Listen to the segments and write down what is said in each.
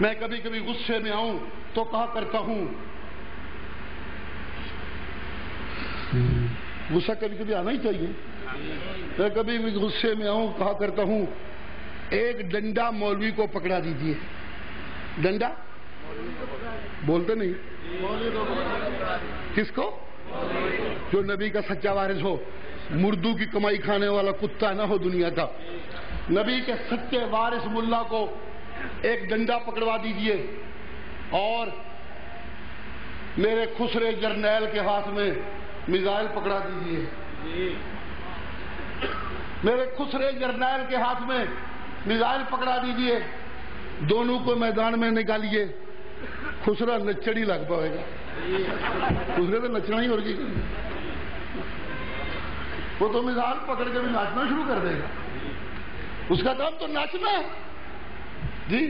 میں کبھی کبھی غصے میں آؤں تو کہا کرتا ہوں، غصہ کبھی کبھی آنا ہی چاہیے، میں کبھی بھی غصے میں آؤں کہا کرتا ہوں ایک ڈنڈا مولوی کو پکڑا دیجئے۔ ڈنڈا بولتے نہیں، کس کو؟ جو نبی کا سچا وارث ہو، مردوں کی کمائی کھانے والا کتا نہ ہو دنیا کا۔ نبی کے سچے وارث ملا کو ایک ڈنڈا پکڑوا دیجئے اور میرے خسرے جرنیل کے ہاتھ میں میزائل پکڑا دیجئے، میرے خسرے جرنیل کے ہاتھ میں میزائل پکڑا دیجئے، دونوں کو میدان میں نکالیے، خسرا نچڑی لگ پائے گا، خسرے تو نچنا ہی اور کی، وہ تو میزائل پکڑ کے بھی ناچنا شروع کر دے گا، اس کا کام تو ناچنا ہے جی۔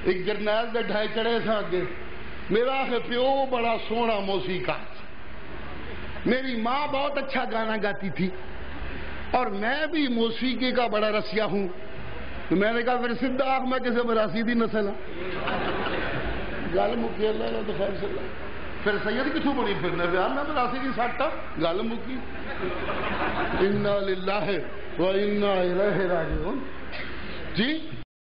ایک جرنیل دے ڈھائی چڑھے تھا اگے، میرا پیو بڑا سونا موسیقار، میری ماں بہت اچھا گانا گاتی تھی اور میں بھی موسیقی کا بڑا رسیہ ہوں، تو میں نے کہا پھر سدھا آنکھ میں کسے براسی دی نسل گل مکی، اللہ تو خیر سے پھر سید کتوں بنی پھرنے پہ میں براسی کی سٹا گل مکی۔ انا للہ و انا الیہ راجعون جی۔